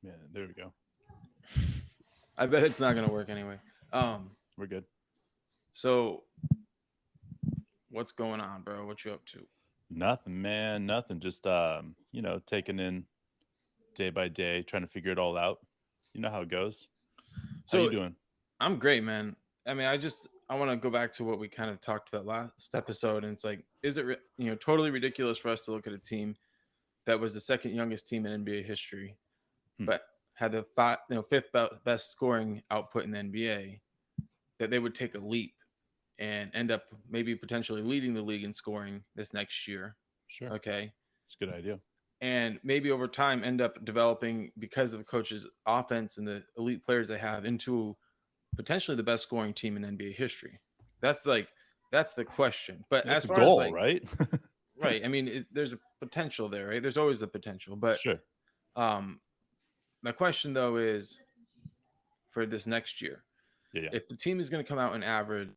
Yeah, there we go. I bet it's not gonna work anyway. We're good. So what's going on, bro? What you up to? Nothing, man. Nothing. Just taking in day by day, trying to figure it all out. You know how it goes. How you So doing? I'm great, man. I mean, I want to go back to what we kind of talked about last episode, and it's like, is it totally ridiculous for us to look at a team that was the second youngest team in NBA history, Hmm. but had the fifth best scoring output in the NBA, that they would take a leap and end up maybe potentially leading the league in scoring this next year? Sure. Okay. It's a good idea. And maybe over time end up developing, because of coaches' offense and the elite players they have, into potentially the best scoring team in NBA history. That's like that's the question. But That's as a far as goal, like, right? right, I mean, there's a potential there, right? There's always a potential. But Sure. um, my question though is, for this next year, Yeah, yeah. if the team is going to come out and average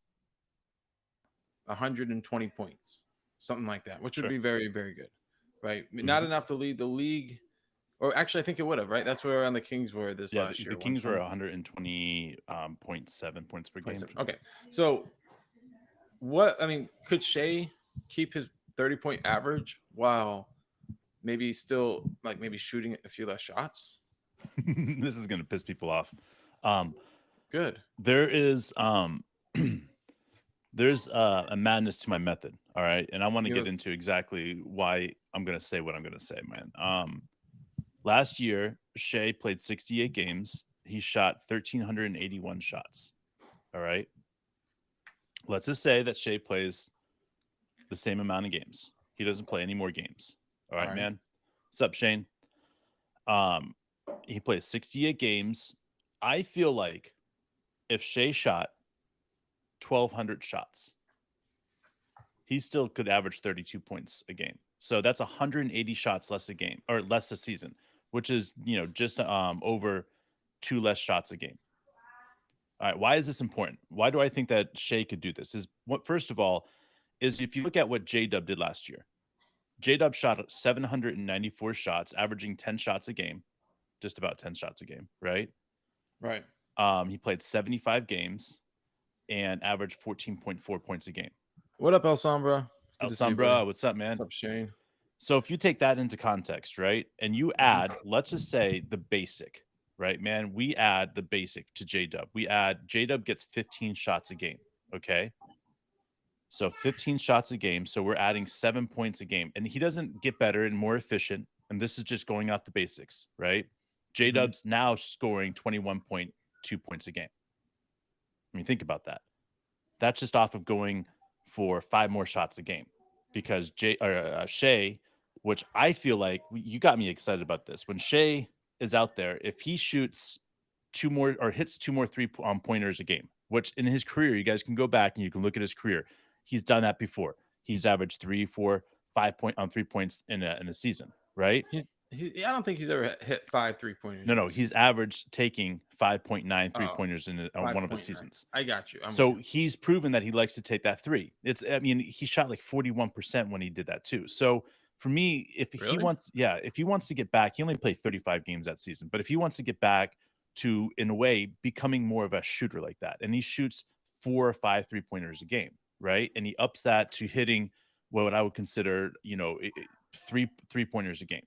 120 points, something like that, which would Sure. be very, very good, right? Not Hmm. enough to lead the league, or actually, I think it would have, right? That's where around the Kings were this Yeah, last the year, Kings were 120. 120.7 points per game. 27. Okay, so what I mean, could Shea keep his 30-point average while maybe still like maybe shooting a few less shots? This is gonna piss people off. Um, Good. there is there's a madness to my method. All right, and I want to You get know, into exactly why I'm gonna say what I'm gonna say, man. Last year, Shea played 68 games. He shot 1,381 shots. All right. Let's just say that Shea plays the same amount of games. He doesn't play any more games. All all right, right. man. What's up, Shane? Um, he plays 68 games. I feel like if Shea shot 1,200 shots, he still could average 32 points a game. So that's 180 shots less a game, or less a season, which is, just over two less shots a game. All right. Why is this important? Why do I think that Shea could do this? Is what, first of all, is if you look at what J Dub did last year, J Dub shot 794 shots, averaging 10 shots a game, just about 10 shots a game, right? Right. He played 75 games and averaged 14.4 points a game. What up, El Sombra? Good El to see you, buddy. Sombra, what's up, What's man? up, Shane? So if you take that into context, right, and you add, let's just say the basic, right, man, we add the basic to J Dub. We add J Dub gets 15 shots a game, okay? So 15 shots a game. So we're adding 7 points a game. And he doesn't get better and more efficient. And this is just going off the basics, right? J Mm-hmm. Dub's now scoring 21.2 points a game. I mean, think about that. That's just off of going for 5 more shots a game, because Shea, which I feel like you got me excited about this. When Shea is out there, if he shoots two more or hits two more pointers a game, which in his career, you guys can go back and you can look at his career. He's done that before. He's averaged 3, 4, 5 on 3 points in a season, right? I don't think he's ever hit 5 3-pointers. No, he's averaged taking 5.9 Oh, pointers in one of his 5.9. seasons. I got you. I'm with So you. he's proven that he likes to take that three. I mean, he shot like 41% when he did that too. So for me, Really? if he wants to get back, he only played 35 games that season, but if he wants to get back to, in a way, becoming more of a shooter like that, and he shoots 4 or 5 3-pointers a game, right? And he ups that to hitting what I would consider, three-pointers a game.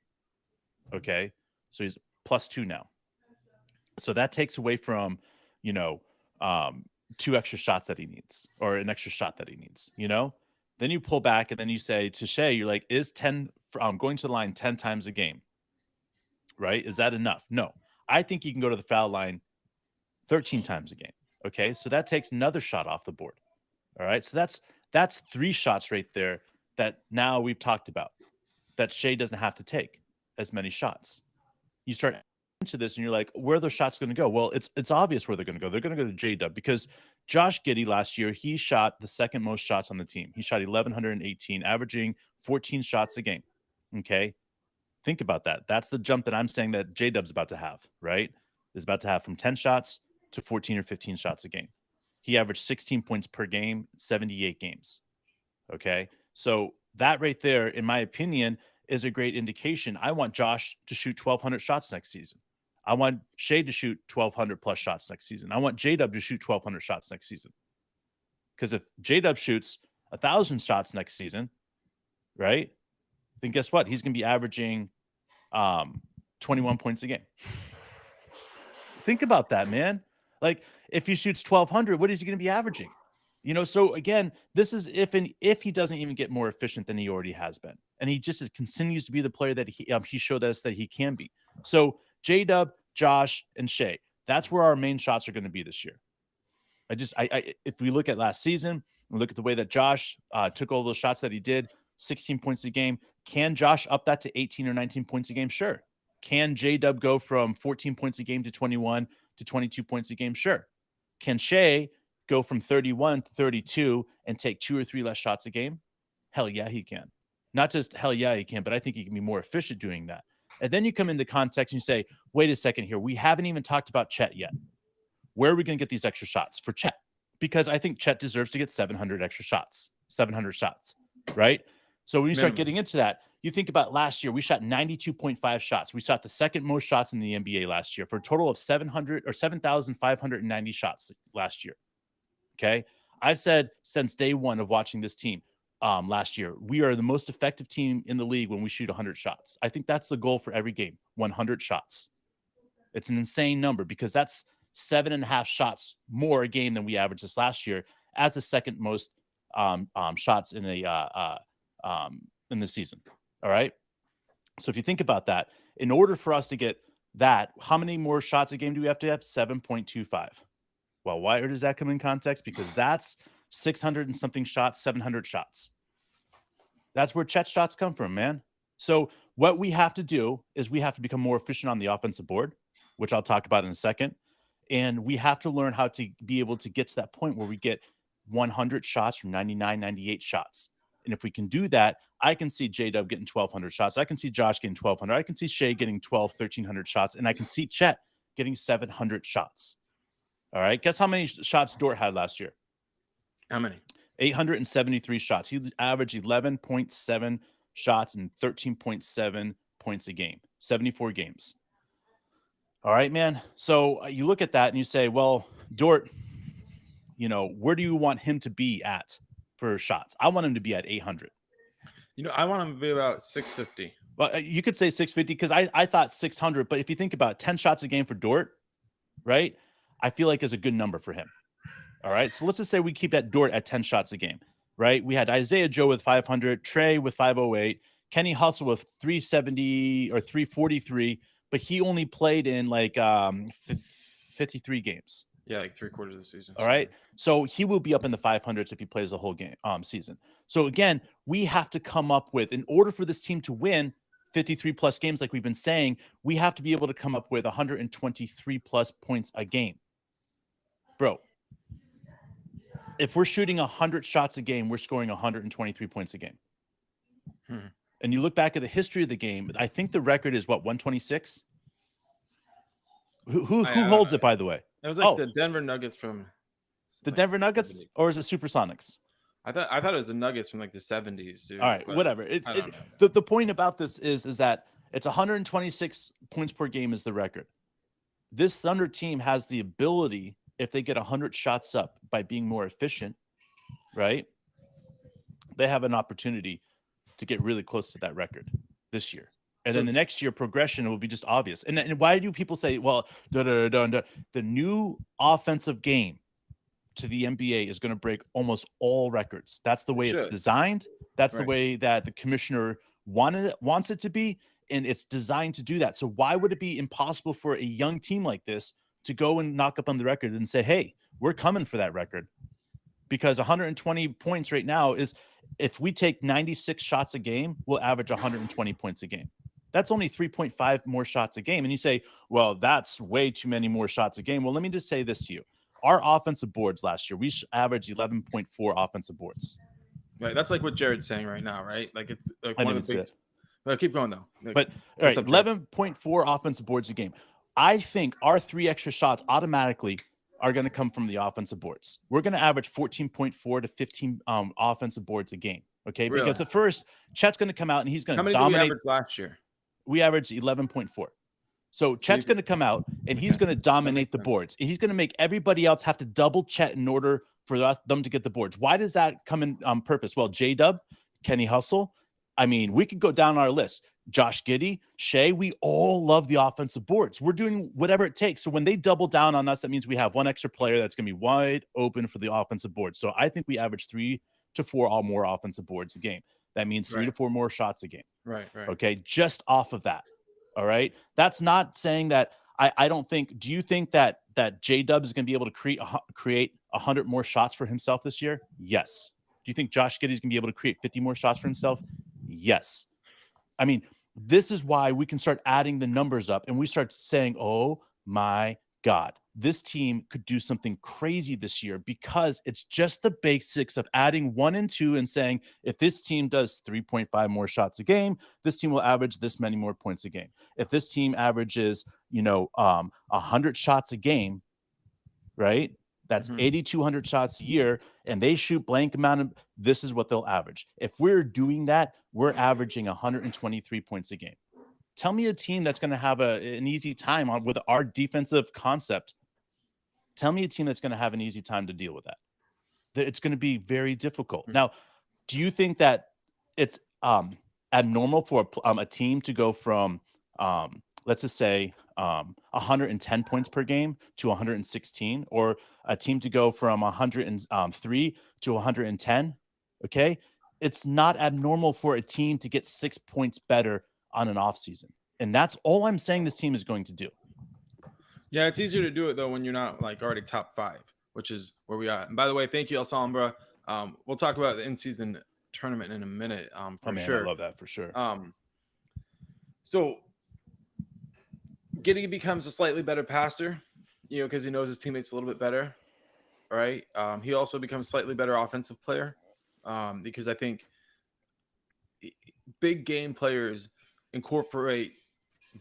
Okay. So he's +2 now. So that takes away from, you know, um, 2 extra shots that he needs, or an extra shot that he needs. Then you pull back and then you say to Shea, you're like, is 10 going to the line 10 times a game, right? Is that enough? No. I think you can go to the foul line 13 times a game. Okay. So that takes another shot off the board. All right. So that's 3 shots right there that now we've talked about, that Shea doesn't have to take as many shots. You start into this and you're like, where are those shots going to go? Well, it's obvious where they're going to go. They're going to go to J-Dub, because Josh Giddey last year, he shot the second most shots on the team. He shot 1,118, averaging 14 shots a game. Okay. Think about that. That's the jump that I'm saying that J-Dub's about to have, right? Is about to have from 10 shots to 14 or 15 shots a game. He averaged 16 points per game, 78 games. Okay. So that right there, in my opinion, is a great indication. I want Josh to shoot 1,200 shots next season. I want Shea to shoot 1,200 plus shots next season. I want J-Dub to shoot 1,200 shots next season. Because if J-Dub shoots 1,000 shots next season, right, then guess what? He's going to be averaging 21 points a game. Think about that, man. Like, if he shoots 1,200, what is he going to be averaging? So again, this is if he doesn't even get more efficient than he already has been, and he just continues to be the player that he showed us that he can be. So J-Dub, Josh, and Shea, that's where our main shots are going to be this year. If we look at last season, we look at the way that Josh took all those shots that he did, 16 points a game. Can Josh up that to 18 or 19 points a game? Sure. Can J-Dub go from 14 points a game to 21 to 22 points a game? Sure. Can Shea go from 31 to 32 and take 2 or 3 less shots a game? Hell yeah, he can. Not just hell yeah, he can, but I think he can be more efficient doing that. And then you come into context and you say, wait a second here. We haven't even talked about Chet yet. Where are we going to get these extra shots for Chet? Because I think Chet deserves to get 700 extra shots, 700 shots, right? So when you start getting into that, you think about last year, we shot 92.5 shots. We shot the second most shots in the NBA last year for a total of 7,590 shots last year. Okay. I've said since day one of watching this team last year, we are the most effective team in the league when we shoot 100 shots. I think that's the goal for every game, 100 shots. It's an insane number because that's 7.5 shots more a game than we averaged this last year as the second most shots in the season. All right. So if you think about that, in order for us to get that, how many more shots a game do we have to have? 7.25. Well, why does that come in context? Because that's 600 and something shots, 700 shots. That's where Chet's shots come from, man. So what we have to do is we have to become more efficient on the offensive board, which I'll talk about in a second. And we have to learn how to be able to get to that point where we get 100 shots from 99, 98 shots. And if we can do that, I can see J-Dub getting 1,200 shots. I can see Josh getting 1,200. I can see Shea getting 1,300 shots. And I can see Chet getting 700 shots. All right. Guess how many shots Dort had last year? How many? 873 shots. He averaged 11.7 shots and 13.7 points a game, 74 games. All right, man. So you look at that and you say, well, Dort, where do you want him to be at for shots? I want him to be at 800. I want him to be about 650. Well, you could say 650 because I thought 600. But if you think about 10 shots a game for Dort, right, I feel like is a good number for him. All right. So let's just say we keep that Dort at 10 shots a game, right? We had Isaiah Joe with 500, Trey with 508, Kenny Hustle with 370 or 343, but he only played in like 53 games. Yeah, like 3/4 of the season. All right. So he will be up in the 500s if he plays the whole game season. So again, we have to come up with, in order for this team to win 53 plus games, like we've been saying, we have to be able to come up with 123 plus points a game. Bro, if we're shooting 100 shots a game, we're scoring 123 points a game. And you look back at the history of the game, I think the record is what, 126? Who holds it, by the way? It was like the Denver Nuggets from the Denver Nuggets, 70s. Or is it Supersonics? I thought it was the Nuggets from like the 70s, dude. All right, whatever. The point about this is that it's 126 points per game is the record. This Thunder team has the ability, if they get 100 shots up by being more efficient, right? They have an opportunity to get really close to that record this year. And then the next year progression will be just obvious. And why do people say, well, the new offensive game to the NBA is going to break almost all records. That's the way it's designed. That's the way that the commissioner wants it to be. And it's designed to do that. So why would it be impossible for a young team like this to go and knock up on the record and say, hey, we're coming for that record? Because 120 points right now is, if we take 96 shots a game, we'll average 120 points a game. That's only 3.5 more shots a game. And you say, well, that's way too many more shots a game. Well, let me just say this to you. Our offensive boards last year, we averaged 11.4 offensive boards. Right. That's like what Jared's saying right now, right? Like it's like one of the big... Well, keep going though. But all right, 11.4 offensive boards a game. I think our 3 extra shots automatically are going to come from the offensive boards. We're going to average 14.4 to 15 offensive boards a game. Okay. Really? Because at first, Chet's going to come out and he's going to dominate. How many did we average last year? We averaged 11.4. So Chet's going to come out and he's going to dominate the boards. He's going to make everybody else have to double Chet in order for them to get the boards. Why does that come in on purpose? Well, J-Dub, Kenny Hustle. I mean, we could go down our list. Josh Giddey, Shea, we all love the offensive boards. We're doing whatever it takes. So when they double down on us, that means we have one extra player that's going to be wide open for the offensive board. So I think we average 3 to 4 all more offensive boards a game. That means 3 to 4 more shots a game. Right. Okay, just off of that. All right. That's not saying that I don't think. Do you think that J-Dub is going to be able to create 100 more shots for himself this year? Yes. Do you think Josh Giddey is going to be able to create 50 more shots for himself? Yes. I mean, this is why we can start adding the numbers up and we start saying, oh my God, this team could do something crazy this year because it's just the basics of adding 1 and 2 and saying, if this team does 3.5 more shots a game, this team will average this many more points a game. If this team averages, 100 shots a game, right? That's 8,200 shots a year, and they shoot blank amount of, this is what they'll average. If we're doing that, we're averaging 123 points a game. Tell me a team that's going to have an easy time with our defensive concept. Tell me a team that's going to have an easy time to deal with that. It's going to be very difficult. Now, do you think that it's abnormal for a team to go from, let's just say, 110 points per game to 116, or a team to go from 103 to 110? Okay. It's not abnormal for a team to get 6 points better on an off season. And that's all I'm saying this team is going to do. Yeah, it's easier to do it though when you're not like already top 5, which is where we are. And by the way, thank you, Alhambra. We'll talk about the in-season tournament in a minute. Sure. I love that for sure. So Giddey becomes a slightly better passer, because he knows his teammates a little bit better. Right. He also becomes a slightly better offensive player, because I think big game players incorporate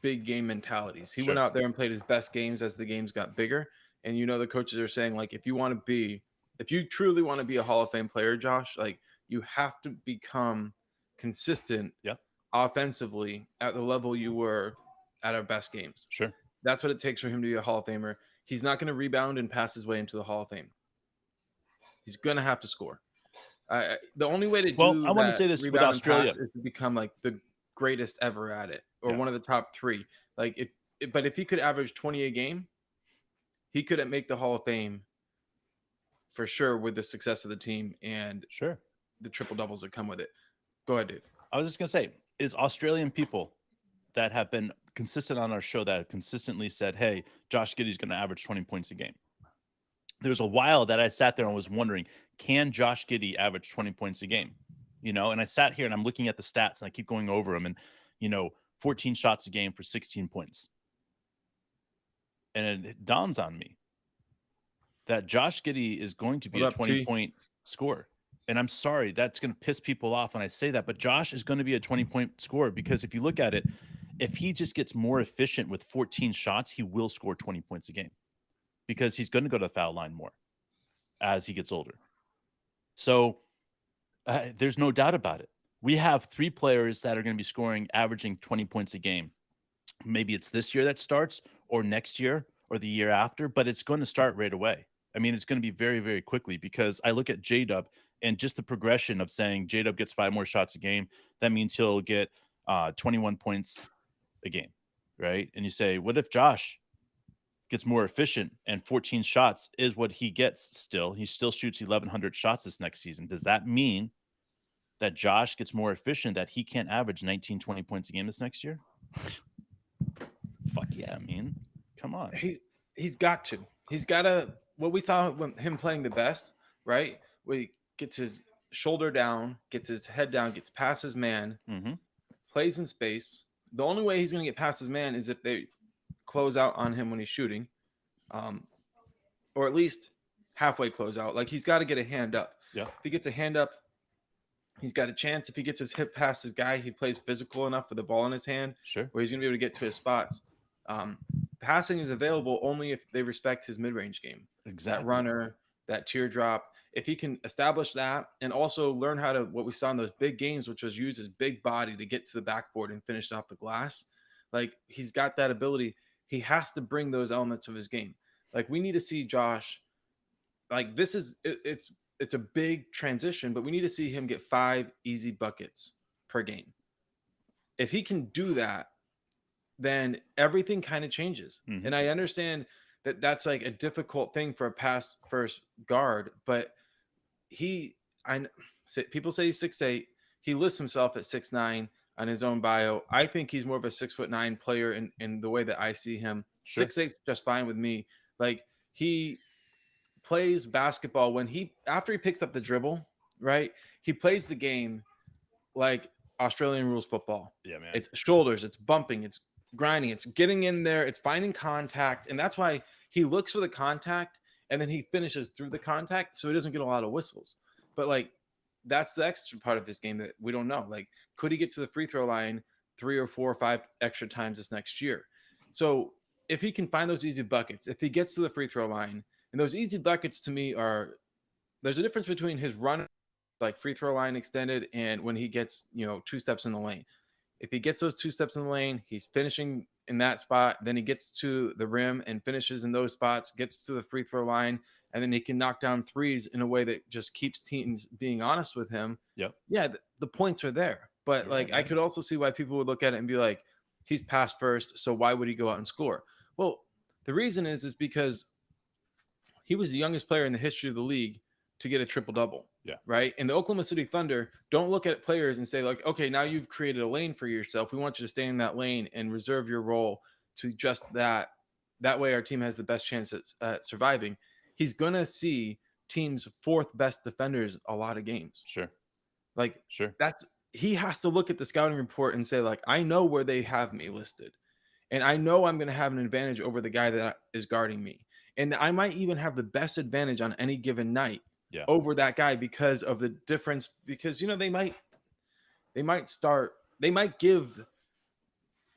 big game mentalities. He went out there and played his best games as the games got bigger. And the coaches are saying, like, if you truly want to be a Hall of Fame player, Josh, like, you have to become consistent offensively at the level you were at our best games. Sure. That's what it takes for him to be a Hall of Famer. He's not going to rebound and pass his way into the Hall of Fame. He's going to have to score. The only way to do I want to say this with Australia is to become like the greatest ever at it, or one of the top 3. Like but if he could average 20 a game, he could make the Hall of Fame for sure with the success of the team and the triple doubles that come with it. Go ahead, Dave. I was just going to say, is Australian people that have been consistent on our show that have consistently said, hey, Josh Giddey's going to average 20 points a game. There's a while that I sat there and was wondering, can Josh Giddey average 20 points a game? And I sat here and I'm looking at the stats and I keep going over them, and 14 shots a game for 16 points. And it dawns on me that Josh Giddey is going to be a 20-point scorer. And I'm sorry, that's going to piss people off when I say that, but Josh is going to be a 20-point scorer, because if you look at it, if he just gets more efficient with 14 shots, he will score 20 points a game, because he's going to go to the foul line more as he gets older. So there's no doubt about it. We have 3 players that are going to be scoring, averaging 20 points a game. Maybe it's this year that starts, or next year, or the year after, but it's going to start right away. I mean, it's going to be very, very quickly, because I look at J-Dub and just the progression of saying J-Dub gets 5 more shots a game. That means he'll get 21 points a game, right? And you say, what if Josh gets more efficient and 14 shots is what he gets still? He still shoots 1,100 shots this next season. Does that mean that Josh gets more efficient, that he can't average 19, 20 points a game this next year? Fuck yeah, man. Come on. He's got to. He's got to. What we saw when him playing the best, right? Where he gets his shoulder down, gets his head down, gets past his man, plays in space. The only way he's going to get past his man is if they close out on him when he's shooting, or at least halfway close out. Like, he's got to get a hand up. Yeah. If he gets a hand up, he's got a chance. If he gets his hip past his guy, he plays physical enough with the ball in his hand, where he's going to be able to get to his spots. Passing is available only if they respect his mid-range game. Exactly. That runner, that teardrop. If he can establish that and also learn how to, what we saw in those big games, which was use his big body to get to the backboard and finish off the glass, Like he's got that ability. He has to bring those elements of his game. Like we need to see Josh. Like this is it's a big transition, but we need to see him get 5 easy buckets per game. If he can do that, then everything kind of changes. Mhm. And I understand that that's like a difficult thing for a pass first guard, but he I people say he's 6'8". He lists himself at 6'9" on his own bio. I think he's more of a 6'9" player in the way that I see him. Sure. 6'8" just fine with me. Like he plays basketball when he after he picks up the dribble, right? He plays the game like Australian rules football. Yeah, man. It's shoulders, it's bumping, it's grinding, it's getting in there, it's finding contact. And that's why he looks for the contact and then he finishes through the contact so he doesn't get a lot of whistles. But like that's the extra part of his game that we don't know. Like, could he get to the free throw line 3 or 4 or 5 extra times this next year? So if he can find those easy buckets, if he gets to the free throw line, and those easy buckets to me are there's a difference between his run like free throw line extended and when he gets 2 steps in the lane. If he gets those 2 steps in the lane, he's finishing in that spot, then he gets to the rim and finishes in those spots, gets to the free throw line, and then he can knock down threes in a way that just keeps teams being honest with him. Yep. Yeah, the points are there. But Yeah, like I man. could also see why people would look at it and be like, he's pass first, so why would he go out and score? Well, the reason is because he was the youngest player in the history of the league to get a triple double. Yeah. Right. And the Oklahoma City Thunder don't look at players and say, like, okay, now you've created a lane for yourself. We want you to stay in that lane and reserve your role to just that. That way, our team has the best chance at surviving. He's going to see teams' 4th best defenders a lot of games. Sure. Like, Sure. he has to look at the scouting report and say, like, I know where they have me listed. And I know I'm going to have an advantage over the guy that is guarding me. And I might even have the best advantage on any given night over that guy because of the difference. Because they might give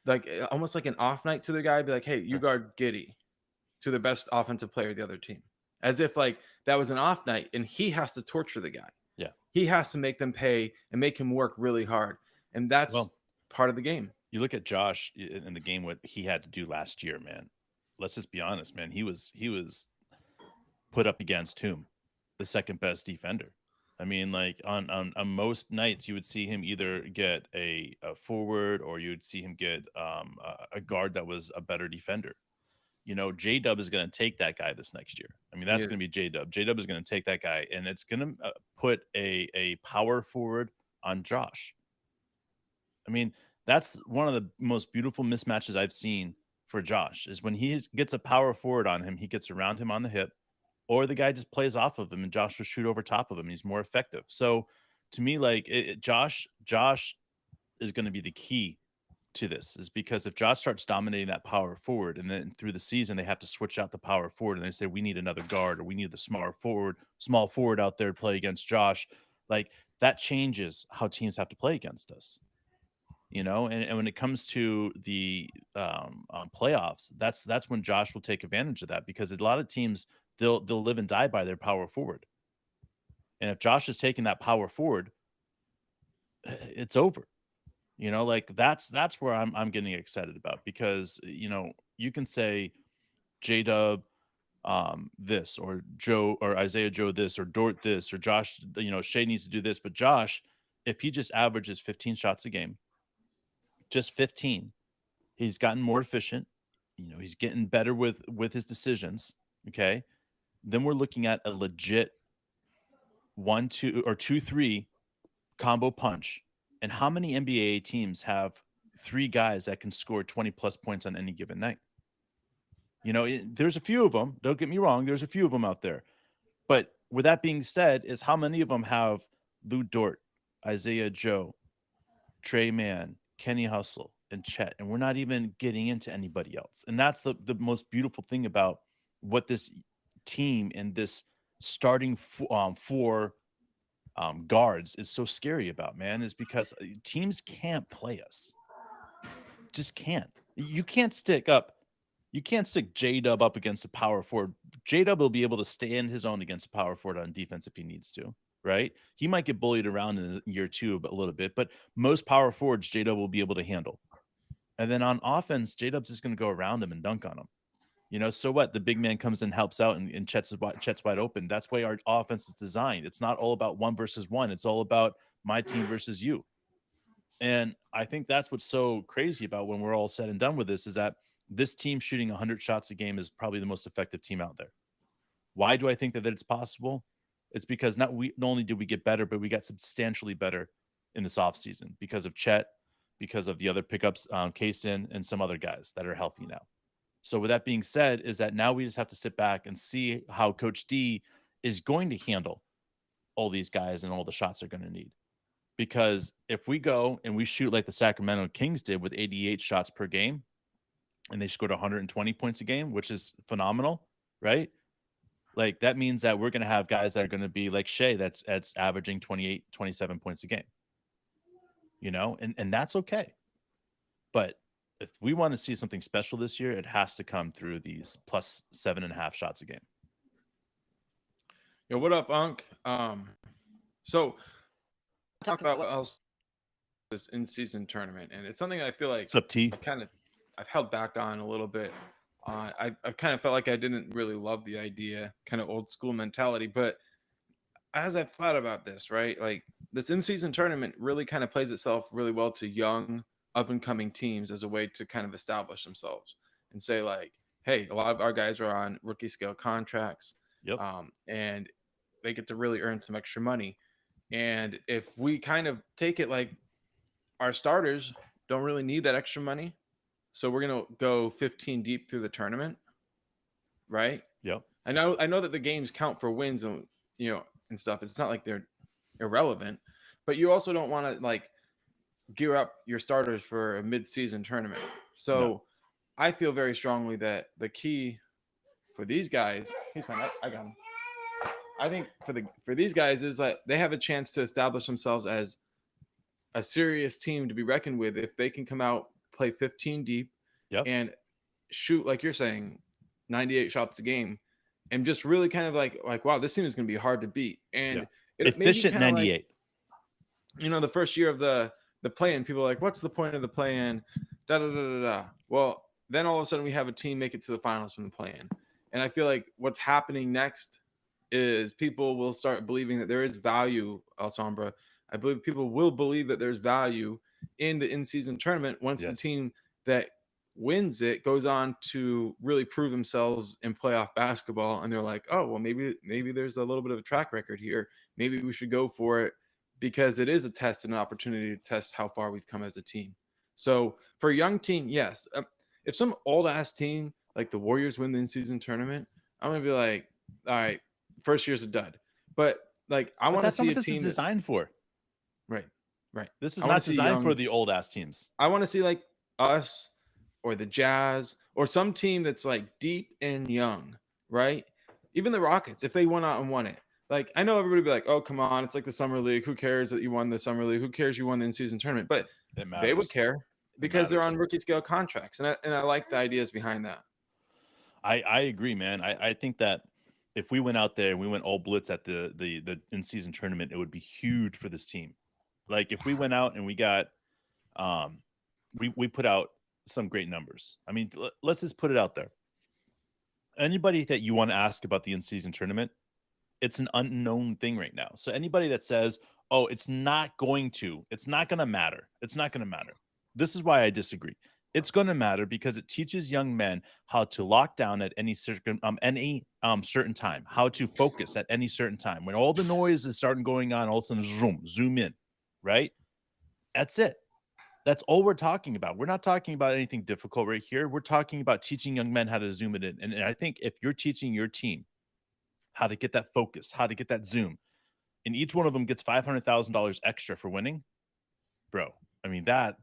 like almost like an off night to the guy, be like, hey, you guard Giddy, to the best offensive player of the other team, as if like that was an off night and he has to torture the guy. Yeah. He has to make them pay and make him work really hard, and that's part of the game. You look at Josh in the game, what he had to do last year, man. Let's just be honest, man. He was put up against whom? The second best defender. I mean, like on most nights, you would see him either get a forward or you would see him get a guard that was a better defender. J Dub is going to take that guy this next year. I mean, that's going to be J Dub. J Dub is going to take that guy, and it's going to put a power forward on Josh. I mean, that's one of the most beautiful mismatches I've seen for Josh is when he gets a power forward on him, he gets around him on the hip, or the guy just plays off of him and Josh will shoot over top of him. He's more effective. So to me, like Josh is going to be the key to this, is because if Josh starts dominating that power forward and then through the season, they have to switch out the power forward and they say, we need another guard or we need the small forward out there to play against Josh. Like that changes how teams have to play against us. And when it comes to the playoffs, that's when Josh will take advantage of that, because a lot of teams they'll live and die by their power forward. And if Josh is taking that power forward, it's over. Like that's where I'm getting excited about, because you can say J-Dub this, or Joe or Isaiah Joe this, or Dort this, or Josh, Shea needs to do this, but Josh, if he just averages 15 shots a game, just 15, he's gotten more efficient, he's getting better with his decisions, okay, then we're looking at a legit 1-2 or 2-3 combo punch. And how many NBA teams have 3 guys that can score 20 plus points on any given night? There's a few of them, don't get me wrong, there's a few of them out there, but with that being said, is how many of them have Lou Dort, Isaiah Joe, Trey Mann, Kenny Hustle, and Chet, and we're not even getting into anybody else. And that's the most beautiful thing about what this team and this starting 4 guards is so scary about, man, is because teams can't play us. Just can't. You can't stick J-Dub up against a power forward. J-Dub will be able to stand his own against a power forward on defense if he needs to. Right? He might get bullied around in year 2 a little bit, but most power forwards J-Dub will be able to handle. And then on offense, J-Dub's just going to go around him and dunk on him. So what? The big man comes and helps out, and Chet's wide open. That's why our offense is designed. It's not all about 1 versus 1. It's all about my team versus you. And I think that's what's so crazy about when we're all said and done with this is that this team shooting 100 shots a game is probably the most effective team out there. Why do I think that it's possible? It's because not only did we get better, but we got substantially better in this offseason because of Chet, because of the other pickups, Kaysen, and some other guys that are healthy now. So with that being said, is that now we just have to sit back and see how Coach D is going to handle all these guys and all the shots they're going to need. Because if we go and we shoot like the Sacramento Kings did with 88 shots per game, and they scored 120 points a game, which is phenomenal, right? Like that means that we're going to have guys that are going to be like Shea that's averaging 28, 27 points a game, and that's okay. But if we want to see something special this year, it has to come through these plus 7.5 shots a game. Yo, what up, Unc? So talk about this in-season tournament, and it's something I feel like What's up, T? I've held back on a little bit. I've kind of felt like I didn't really love the idea, kind of old school mentality. But as I've thought about this, right, like this in-season tournament really kind of plays itself really well to young, up-and-coming teams as a way to kind of establish themselves and say like, hey, a lot of our guys are on rookie scale contracts, Yep. and they get to really earn some extra money. And if we kind of take it like our starters don't really need that extra money, so we're going to go 15 deep through the tournament, right? Yep. I know that the games count for wins and and stuff. It's not like they're irrelevant, but you also don't want to like gear up your starters for a mid-season tournament. So no. I feel very strongly that the key for these guys, he's fine. I got him. I think for these guys is like they have a chance to establish themselves as a serious team to be reckoned with if they can come out, play 15 deep, and shoot, like you're saying, 98 shots a game, and just really kind of like wow, this team is going to be hard to beat. And efficient 98. Like, the first year of the play-in, people are like, what's the point of the play-in? Da da da da da. Well, then all of a sudden we have a team make it to the finals from the play-in, and I feel like what's happening next is people will start believing that there is value, Alsombra. I believe people will believe that there's value in the in-season tournament once the team that wins it goes on to really prove themselves in playoff basketball. And they're like, oh, well, maybe there's a little bit of a track record here. Maybe we should go for it because it is a test and an opportunity to test how far we've come as a team. So for a young team, yes. If some old-ass team like the Warriors win the in-season tournament, I'm going to be like, all right, first year's a dud. But like I want to see a team this is designed for. Right. This is not designed for the old ass teams. I want to see like us or the Jazz or some team that's like deep and young, right? Even the Rockets, if they went out and won it. Like I know everybody be like, oh, come on, it's like the summer league. Who cares that you won the summer league? Who cares you won the in-season tournament? But they would care because they're on rookie scale contracts. And I like the ideas behind that. I agree, man. I think that if we went out there and we went all blitz at the in-season tournament, it would be huge for this team. Like if we went out and we got, we put out some great numbers. I mean, let's just put it out there. Anybody that you want to ask about the in-season tournament, it's an unknown thing right now. So anybody that says, oh, it's not going to matter. It's not going to matter. This is why I disagree. It's going to matter because it teaches young men how to lock down at any certain time, how to focus at any certain time. When all the noise is starting going on, all of a sudden, zoom in, right? That's it. That's all we're talking about. We're not talking about anything difficult right here. We're talking about teaching young men how to zoom it in. And I think if you're teaching your team how to get that focus, how to get that zoom, and each one of them gets $500,000 extra for winning, bro, I mean, that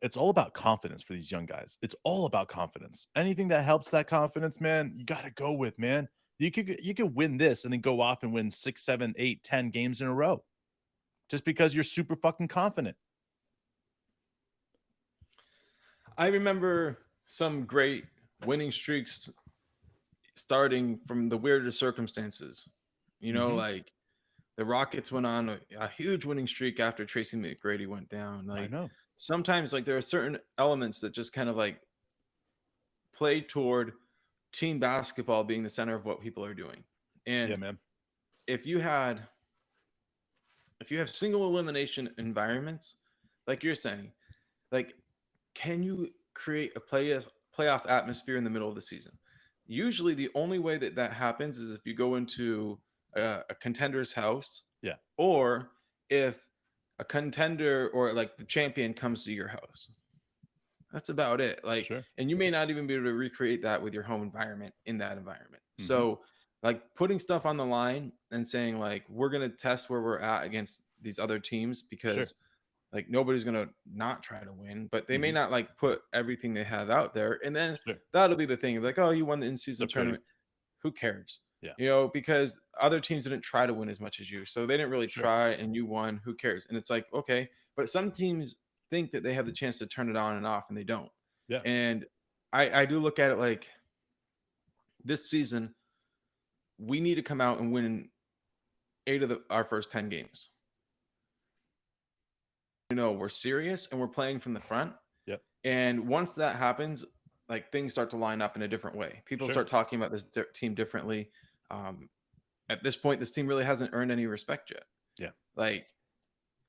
it's all about confidence for these young guys. It's all about confidence. Anything that helps that confidence, man, you got to go with, man. You could win this and then go off and win 6, 7, 8, 10 games in a row just because you're super fucking confident. I remember some great winning streaks starting from the weirdest circumstances. Like the Rockets went on a huge winning streak after Tracy McGrady went down. Like I know. sometimes like there are certain elements that just kind of like play toward team basketball being the center of what people are doing. Yeah, And man. if you had if you have single elimination environments, like you're saying, like can you create a playoff atmosphere in the middle of the season? Usually the only way that that happens is if you go into a contender's house, Yeah, or if a contender or like the champion comes to your house. That's about it. Like, sure. and you may not even be able to recreate that with your home environment in that environment. Hmm. So, like putting stuff on the line and saying like we're gonna test where we're at against these other teams Sure. because like nobody's gonna not try to win, but they may Hmm. not like put everything they have out there, and then Sure. that'll be the thing. Like, oh, you won the The in-season pretty. tournament. Who cares? Yeah, You know, because other teams didn't try to win as much as you, so they didn't really sure. try, and you won. Who cares? And it's like okay, but some teams think that they have the chance to turn it on and off, and they don't. Yeah. And I do look at it like this season, we need to come out and win eight of our first 10 games. You know, we're serious and we're playing from the front. Yep. And once that happens, like things start to line up in a different way. People Sure. start talking about this team differently. Um, at this point, this team really hasn't earned any respect yet. Yeah. Like,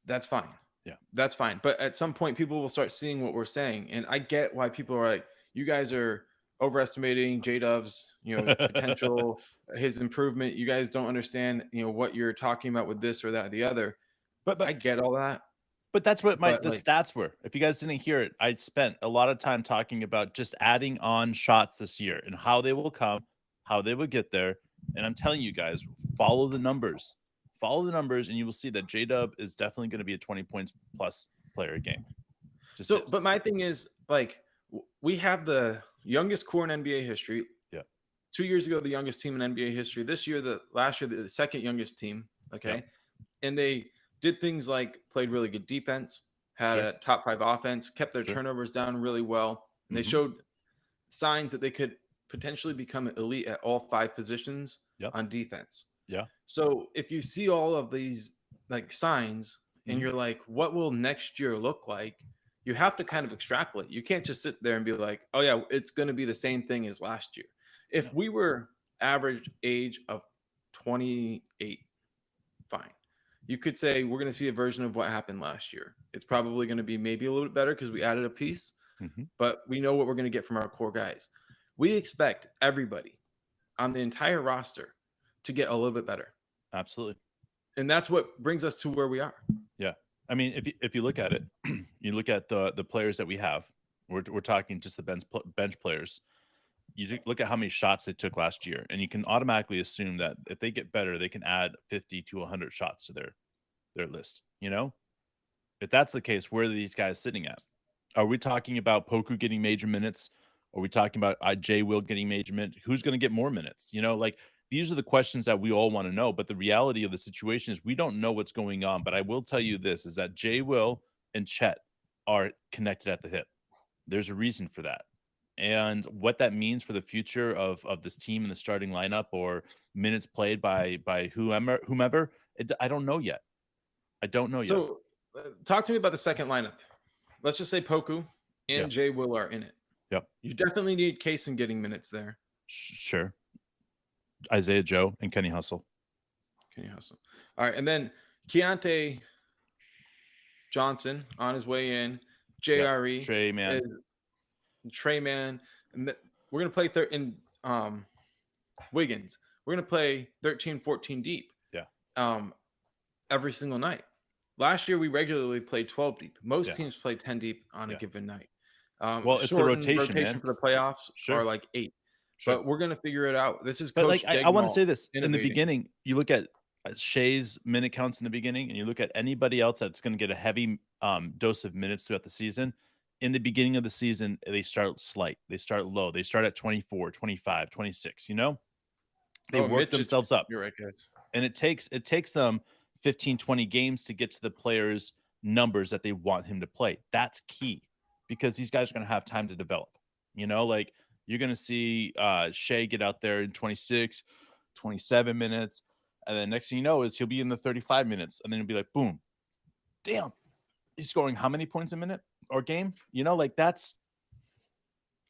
that's fine. Yeah. That's fine. But at some point, people will start seeing what we're saying. And I get why people are like, you guys are overestimating J-Dub's, you know, potential, his improvement. You guys don't understand, you know, what you're talking about with this or that or the other. but I but get all that. but that's what But the like, stats were. If you guys didn't hear it, I spent a lot of time talking about just adding on shots this year and how they will come, how they will get there. And I'm telling you guys, follow the numbers. Follow the numbers, and you will see that J-Dub is definitely going to be a 20 points plus player a game. Just so, is. but my thing is like, we have the youngest core in NBA history. Yeah. 2 years ago, the youngest team in NBA history. This year, last year, the second youngest team. Okay. Yeah. And they did things like played really good defense, had Sure. a top 5 offense, kept their Sure. turnovers down really well, and they Hmm. showed signs that they could potentially become elite at all 5 positions Yep. on defense. Yeah. So if you see all of these like signs and Mhm. you're like, what will next year look like? You have to kind of extrapolate. You can't just sit there and be like, oh yeah, it's going to be the same thing as last year. Yeah. If we were average age of 28, fine. You could say we're going to see a version of what happened last year. It's probably going to be maybe a little bit better because we added a piece, Hmm. but we know what we're going to get from our core guys. We expect everybody on the entire roster to get a little bit better. Absolutely. And that's what brings us to where we are. Yeah. I mean, if you look at it, you look at the players that we have. We're talking just the bench players. Look at how many shots they took last year, and you can automatically assume that if they get better, they can add 50 to 100 shots to their list. You know, if that's the case, where are these guys sitting at? Are we talking about Poku getting major minutes? Are we talking about Jay Will getting major minutes? Who's going to get more minutes? You know, like these are the questions that we all want to know. But the reality of the situation is we don't know what's going on. But I will tell you this is that Jay Will and Chet are connected at the hip. There's a reason for that. And what that means for the future of this team in the starting lineup or minutes played by whomever, I don't know yet. I don't know yet. So, talk to me about the second lineup. Let's just say Poku Yeah. and Jay Will are in it. Yep. You definitely need Kaysen getting minutes there. Sure. Isaiah Joe and Kenny Hustle. Kenny Hustle. All right. And then Keontae Johnson on his way in. JRE. Yep. Trey, man. Trey, man. And we're going to play in Wiggins. We're going to play 13, 14 deep. Yeah. Every single night. Last year, we regularly played 12 deep. Most teams play 10 deep on a given night. Well, it's the rotation, man. For the playoffs are like 8. Sure. But we're going to figure it out. This is but Coach like I want to Degnault say this innovating. in the beginning. You look at Shea's minute counts in the beginning, and you look at anybody else that's going to get a heavy dose of minutes throughout the season. In the beginning of the season, they start slight. They start low. They start at 24, 25, 26, you know? They work themselves up. You're right, guys. And it takes them 15, 20 games to get to the player's numbers that they want him to play. That's key because these guys are going to have time to develop. You know, like you're going to see Shea get out there in 26, 27 minutes. And then next thing you know is he'll be in the 35 minutes. And then it'll be like, boom, damn, he's scoring how many points a minute? or game. You know, like that's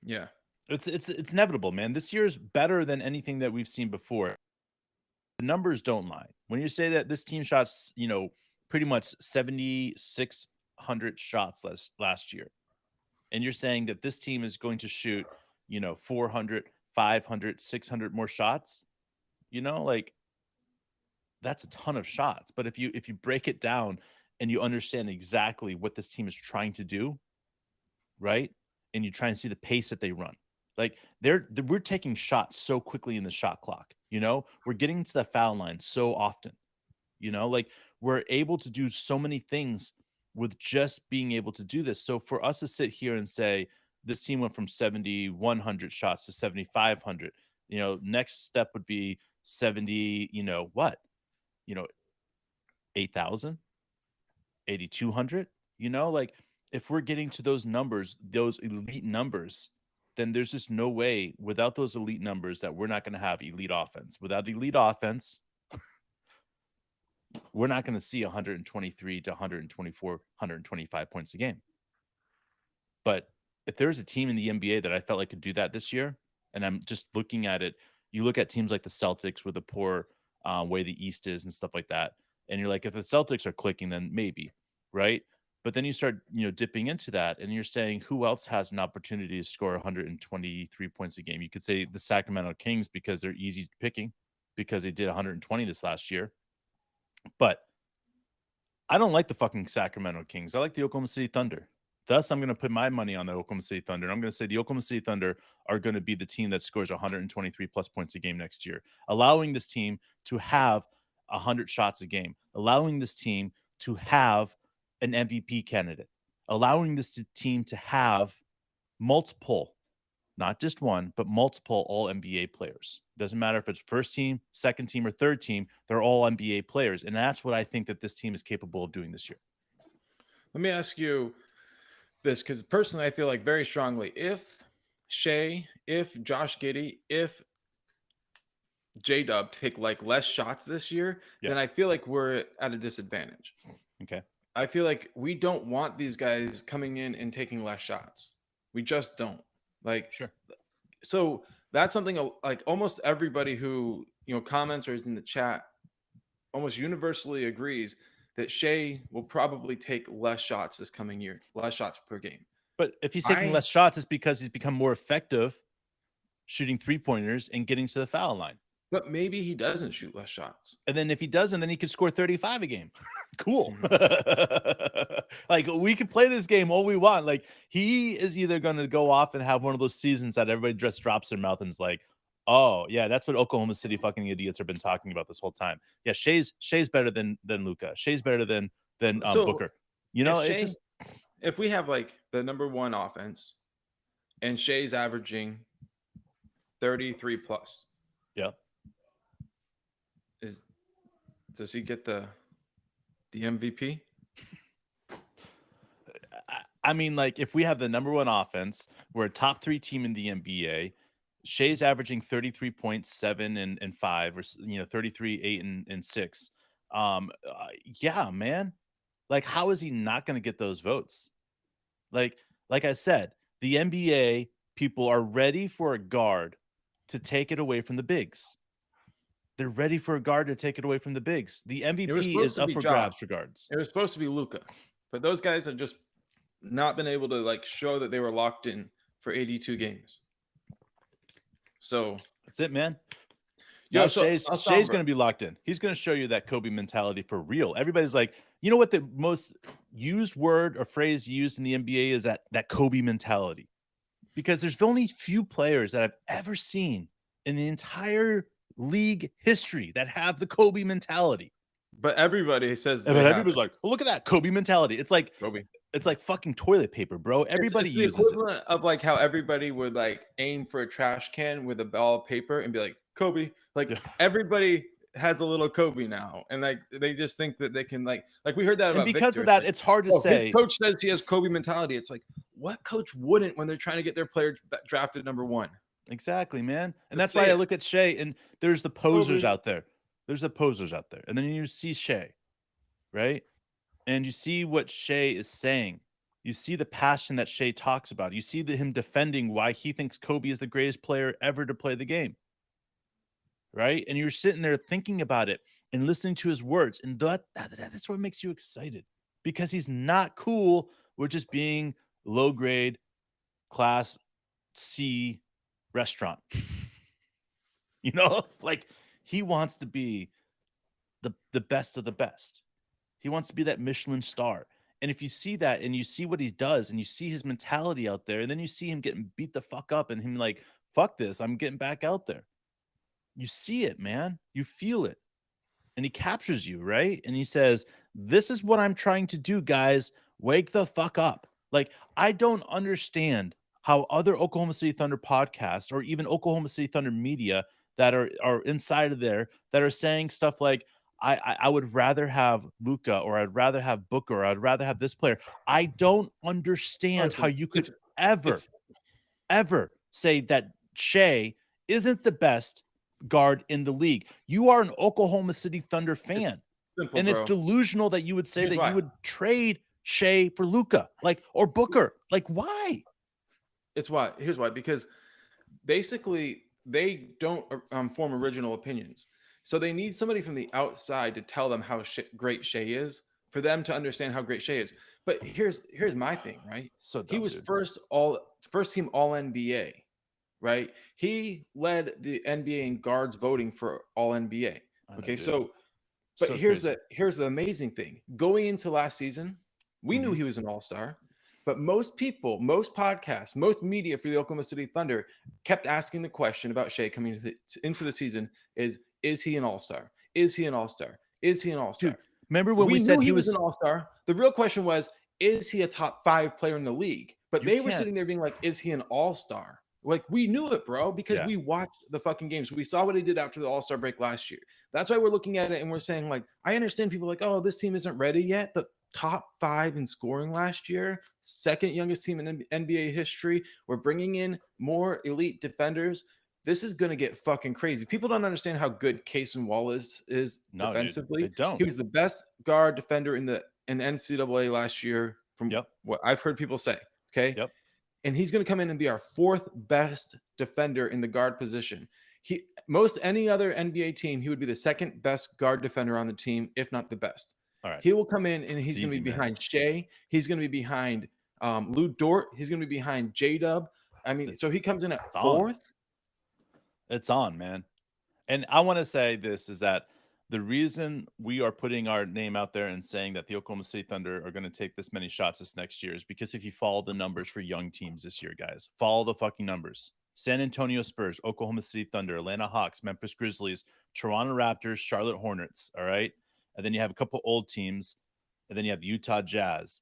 Yeah. it's inevitable, man. This year's better than anything that we've seen before. The numbers don't lie. When you say that this team shots, you know, pretty much 7,600 shots last year, and you're saying that this team is going to shoot, you know, 400, 500, 600 more shots, you know, like that's a ton of shots. But if you break it down and you understand exactly what this team is trying to do, right? And you try and see the pace that they run. Like we're taking shots so quickly in the shot clock, you know? We're getting to the foul line so often. You know, like we're able to do so many things with just being able to do this. So for us to sit here and say this team went from 7,100 shots to 7,500, you know, next step would be 70, you know, what? You know, 8,000, 8,200, you know, like if we're getting to those numbers, those elite numbers, then there's just no way without those elite numbers that we're not going to have elite offense. Without elite offense, we're not going to see 123 to 124, 125 points a game. But if there's a team in the NBA that I felt like could do that this year, and I'm just looking at it, you look at teams like the Celtics with the poor way the East is and stuff like that, and you're like, if the Celtics are clicking, then maybe, right? But then you start, you know, dipping into that, and you're saying who else has an opportunity to score 123 points a game? You could say the Sacramento Kings because they're easy picking because they did 120 this last year. But I don't like the fucking Sacramento Kings. I like the Oklahoma City Thunder. Thus, I'm going to put my money on the Oklahoma City Thunder. And I'm going to say the Oklahoma City Thunder are going to be the team that scores 123 plus points a game next year, allowing this team to have 100 shots a game, allowing this team to have an MVP candidate, allowing this team to have multiple, not just one, but multiple all NBA players. Doesn't matter if it's first team, second team, or third team, they're all NBA players. And that's what I think that this team is capable of doing this year. Let me ask you this, because personally, I feel like very strongly if Shea, if Josh Giddey, if J Dub take like less shots this year, then I feel like we're at a disadvantage. Okay. I feel like we don't want these guys coming in and taking less shots. We just don't. Like, Sure. So that's something like almost everybody who, you know, comments or is in the chat almost universally agrees that Shea will probably take less shots this coming year, less shots per game. But if he's taking less shots, it's because he's become more effective shooting 3-pointers and getting to the foul line. But maybe he doesn't shoot less shots. And then if he doesn't, then he could score 35 a game. Cool. Like we could play this game all we want. Like he is either going to go off and have one of those seasons that everybody just drops their mouth and is like, oh yeah, that's what Oklahoma City fucking idiots have been talking about this whole time. Yeah, Shea's better than Luka. Shea's better than Booker. You know, it's just if we have like the number one offense and Shea's averaging 33 plus. Yeah. Does he get the MVP? I mean, like if we have the number one offense, we're a top 3 team in the NBA. Shea's averaging 33.7 and 5, or 33, 8 and 6. Yeah, man. Like, how is he not going to get those votes? Like I said, the NBA people are ready for a guard to take it away from the bigs. They're ready for a guard to take it away from the bigs. The MVP is up for grabs for guards. It was supposed to be Luka, but those guys have just not been able to like show that they were locked in for 82 games. So that's it, man. Yeah, Shea's going to be locked in. He's going to show you that Kobe mentality for real. Everybody's like, you know what the most used word or phrase used in the NBA is that Kobe mentality, because there's only few players that I've ever seen in the entire league history that have the Kobe mentality. But everybody says that. Everybody's like, oh, look at that Kobe mentality. It's like Kobe. It's like fucking toilet paper, bro. Everybody it's uses the equivalent of like how everybody would like aim for a trash can with a ball of paper and be like Kobe. Like everybody has a little Kobe now, and like they just think that they can like we heard that about. And because Victor. of that, it's hard to say. His coach says he has Kobe mentality. It's like, what coach wouldn't when they're trying to get their player drafted number 1? Exactly, man. And that's why I look at Shea, and there's the posers out there. There's the posers out there, and then you see Shea, right? And you see what Shea is saying. You see the passion that Shea talks about. You see him defending why he thinks Kobe is the greatest player ever to play the game. Right? And you're sitting there thinking about it and listening to his words. And that's what makes you excited, because he's not cool with just being low grade class C restaurant. You know, like he wants to be the best of the best. He wants to be that Michelin star. And if you see that and you see what he does and you see his mentality out there, and then you see him getting beat the fuck up and him like, fuck this, I'm getting back out there. You see it, man. You feel it. And he captures you, right? And he says, this is what I'm trying to do, guys. Wake the fuck up. Like, I don't understand how other Oklahoma City Thunder podcasts or even Oklahoma City Thunder media that are inside of there that are saying stuff like, I would rather have Luka, or I'd rather have Booker, or I'd rather have this player. I don't understand how you could ever say that Shea isn't the best guard in the league. You are an Oklahoma City Thunder fan. Simple, And bro. it's delusional that you would say Here's that why. you would trade Shea for Luka, like, or Booker. Like, why? It's why. Here's why. Because basically they don't form original opinions. So they need somebody from the outside to tell them how great Shea is, for them to understand how great Shea is. But here's my thing, right? So dumb, He was dude. first team All NBA, right? He led the NBA in guards voting for All NBA. Okay, dude. so but So here's crazy. the amazing thing. Going into last season, we knew he was an all-star, but most people, most podcasts, most media for the Oklahoma City Thunder kept asking the question about Shea coming into the season: is he an all-star? Is he an all-star? Is he an all-star? Dude, remember when we knew said he he was was an all-star. The real question was, is he a top 5 player in the league? But You they were can't- sitting there being like, is he an all-star? Like, we knew it, bro, because Yeah. we watched the fucking games. We saw what he did after the all-star break last year. That's why we're looking at it and we're saying, like, I understand people like, oh, this team isn't ready yet, but top 5 in scoring last year, second youngest team in NBA history. We're bringing in more elite defenders. This is going to get fucking crazy. People don't understand how good Cason Wall is No, dude, defensively. they don't. He was the best guard defender in NCAA last year, from Yep. what I've heard people say. Okay. Yep. And he's going to come in and be our 4th best defender in the guard position. Most any other NBA team, he would be the 2nd best guard defender on the team, if not the best. All right. He will come in and he's It's going to easy, be man. behind Shea. He's going to be behind Lou Dort. He's going to be behind J-Dub. I mean, so he comes in at 4th. It's on, man. And I want to say this is that the reason we are putting our name out there and saying that the Oklahoma City Thunder are going to take this many shots this next year is because if you follow the numbers for young teams this year, guys, follow the fucking numbers. San Antonio Spurs, Oklahoma City Thunder, Atlanta Hawks, Memphis Grizzlies, Toronto Raptors, Charlotte Hornets. All right. And then you have a couple old teams. And then you have the Utah Jazz,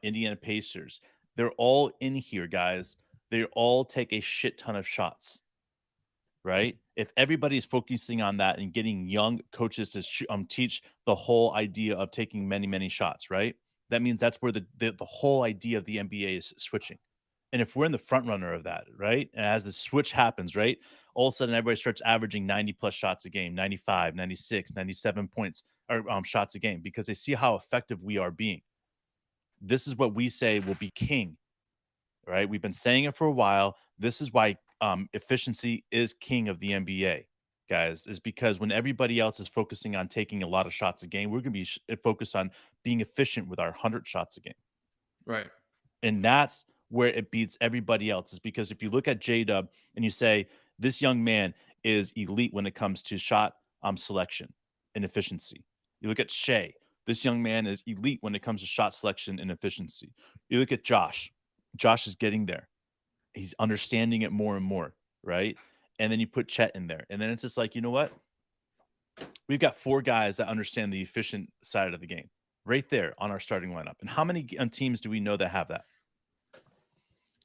Indiana Pacers. They're all in here, guys. They all take a shit ton of shots. Right? If everybody's focusing on that and getting young coaches to teach the whole idea of taking many, many shots, right? That means that's where the whole idea of the NBA is switching. And if we're in the front runner of that, right? And as the switch happens, right? All of a sudden, everybody starts averaging 90 plus shots a game, 95, 96, 97 points or shots a game because they see how effective we are being. This is what we say will be king, right? We've been saying it for a while. This is why efficiency is king of the NBA, guys, is because when everybody else is focusing on taking a lot of shots a game, we're going to be focused on being efficient with our 100 shots a game. Right. And that's where it beats everybody else, is because if you look at J-Dub and you say, this young man is elite when it comes to shot selection and efficiency. You look at Shea. This young man is elite when it comes to shot selection and efficiency. You look at Josh. Josh is getting there. He's understanding it more and more, right? And then you put Chet in there. And then it's just like, you know what? We've got 4 guys that understand the efficient side of the game right there on our starting lineup. And how many teams do we know that have that?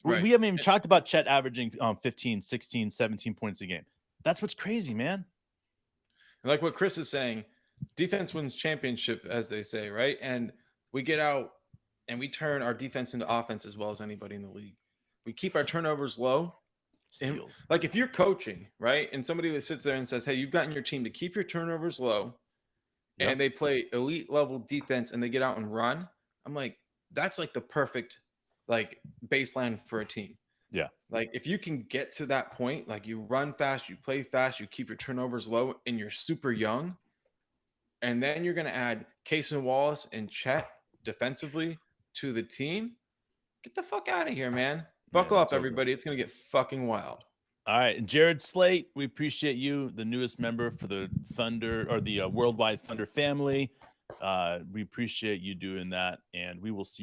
Right. We haven't even talked about Chet averaging 15, 16, 17 points a game. That's what's crazy, man. Like what Chris is saying, defense wins championship, as they say, right? And we get out and we turn our defense into offense as well as anybody in the league. We keep our turnovers low. Steals. Like if you're coaching, right, and somebody that sits there and says, hey, you've gotten your team to keep your turnovers low, and they play elite level defense and they get out and run, I'm like, that's like the perfect like baseline for a team. Yeah. Like if you can get to that point, like you run fast, you play fast, you keep your turnovers low, and you're super young, and then you're gonna add Case and Wallace and Chet defensively to the team. Get the fuck out of here, man. Buckle up, it's over. everybody. It's gonna get fucking wild. All right, and Jared Slate, we appreciate you, the newest member for the Thunder or the Worldwide Thunder family. We appreciate you doing that, and we will see you